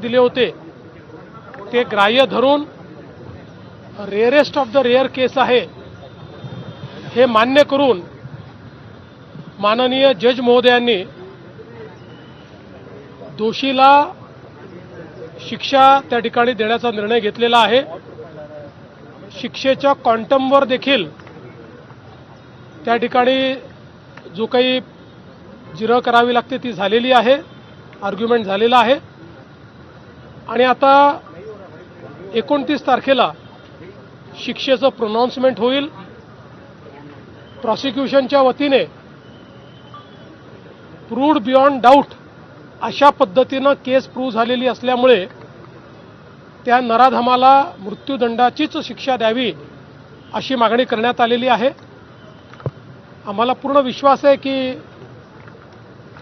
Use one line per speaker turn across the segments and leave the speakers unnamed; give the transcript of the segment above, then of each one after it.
दिले होते ते ग्राह्य धरून रेअरेस्ट ऑफ द रेअर केस आहे हे मान्य करून माननीय जज महोदयांनी दोषीला शिक्षा त्या ठिकाणी देण्याचा निर्णय घेतलेला आहे। शिक्षेच्या क्वांटमवर देखील त्या ठिकाणी जो काही जिरह करावी लागते ती झालेली आहे, आर्ग्युमेंट झालेला आहे आणि आता 29 तारखेला शिक्षेचं प्रोनाउन्समेंट होईल। प्रॉसिक्युशनच्या वतीने प्रूव्ड बियॉन्ड डाऊट अशा पद्धतीनं केस प्रूव्ह झालेली असल्यामुळे त्या नराधमाला मृत्यूदंडाचीच शिक्षा द्यावी अशी मागणी करण्यात आलेली आहे। आम्हाला पूर्ण विश्वास आहे की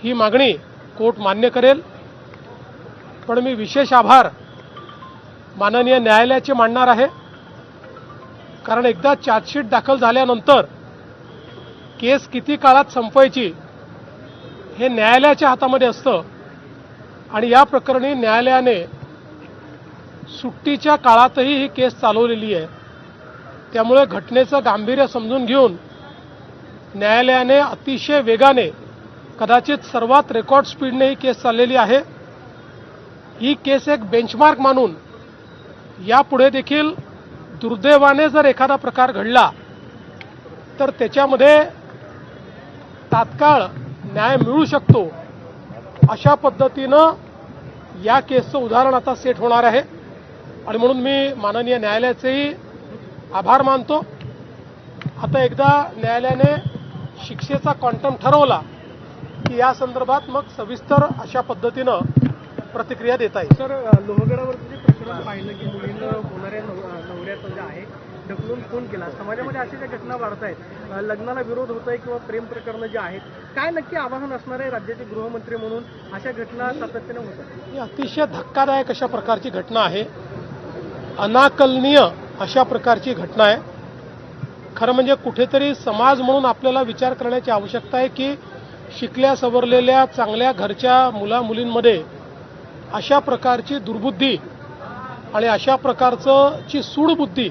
ही मागणी कोर्ट मान्य करेल, पण मी विशेष आभार माननीय न्यायालयाचे मानणार आहे, कारण एकदा चार्जशीट दाखल झाल्यानंतर केस किती काळात संपवायची हे न्यायालयाच्या हातामध्ये असतं आणि या प्रकरणी न्यायालयाने सुट्टीच्या काळातही ही केस चालवलेली आहे। त्यामुळे घटनेचं गांभीर्य समजून घेऊन न्यायालयाने अतिशय वेगाने, कदाचित सर्वात रेकॉर्ड स्पीडने ही केस चाललेली आहे। ही केस एक बेंचमार्क मानून यापुढे देखील दुर्दैवाने जर एखादा प्रकार घडला तर त्याच्यामध्ये तात्काळ न्याय मिळू शकतो अशा पद्धतीनं या केसचं उदाहरण आता सेट होणार आहे आणि म्हणून मी माननीय न्यायालयाचेही आभार मानतो। आता एकदा न्यायालयाने शिक्षेचा क्वांटम ठरवला की या संदर्भात मग सविस्तर अशा पद्धतीनं प्रतिक्रिया देता येईल।
सर, लोहगडावरचं जे प्रकरण पाहिलं की मुलीनं होणाऱ्या नवऱ्याचं जे आहे ढकलून खून केला, समाजामध्ये अशा ज्या घटना वाढत आहेत, लग्नाला विरोध होत आहे किंवा प्रेम प्रकरणं जे आहेत, काय नक्की आवाहन असणार आहे राज्याचे गृहमंत्री म्हणून? अशा घटना सातत्याने होतात।
ही अतिशय धक्कादायक अशा प्रकारची घटना आहे, अनाकलनीय अशा प्रकारची घटना आहे। खरं म्हणजे कुठेतरी समाज म्हणून आपल्याला विचार करण्याची आवश्यकता आहे की शिकल्या सवरलेल्या चांगल्या घरच्या मुला मुलींमध्ये अशा प्रकारची दुर्बुद्धी आणि अशा प्रकारची सूडबुद्धी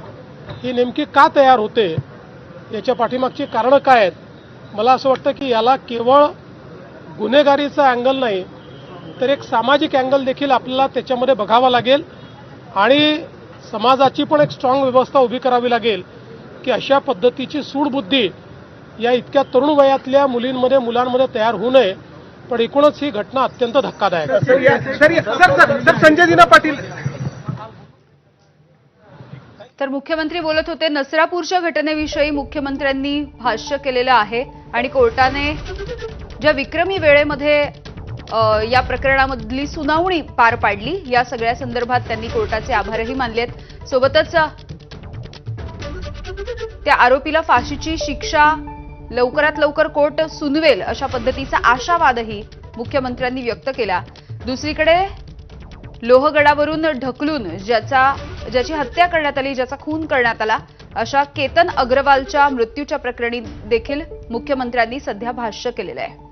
ही नेमकी का तयार होते, याच्या पाठीमागची कारणं काय आहेत? मला असं वाटतं की याला केवळ गुन्हेगारीचा अँगल नाही तर एक सामाजिक अँगल देखील आपल्याला त्याच्यामध्ये बघावा लागेल आणि समाजाची पण एक स्ट्रॉंग व्यवस्था उभी करावी लागेल की अशा पद्धतीची सूडबुद्धी या इतक्या तरुण वयातल्या मुलींमध्ये मुलांमध्ये तयार होऊ नये। पण एकूणच ही घटना अत्यंत धक्कादायक आहे।
सर, संजय दिना पाटील
तर मुख्यमंत्री बोलत होते। नसरापूरच्या घटनेविषयी मुख्यमंत्र्यांनी भाष्य केलेलं आहे आणि कोर्टाने ज्या विक्रमी वेळेमध्ये या प्रकरणामधली सुनावणी पार पाडली या सगळ्या संदर्भात त्यांनी कोर्टाचे आभारही मानलेत। सोबतच त्या आरोपीला फाशीची शिक्षा लवकरात लवकर कोर्ट सुनवेल अशा पद्धतीचा आशावादही मुख्यमंत्र्यांनी व्यक्त केला। दुसरीकडे लोहगडावरून ढकलून ज्याची हत्या करण्यात आली, ज्याचा खून करण्यात आला अशा केतन अग्रवालच्या मृत्यूच्या प्रकरणी देखील मुख्यमंत्र्यांनी सध्या भाष्य केलेलं आहे।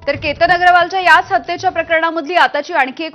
तर केतन अग्रवालच्या याच हत्येच्या प्रकरणामधली आताची आणखी एक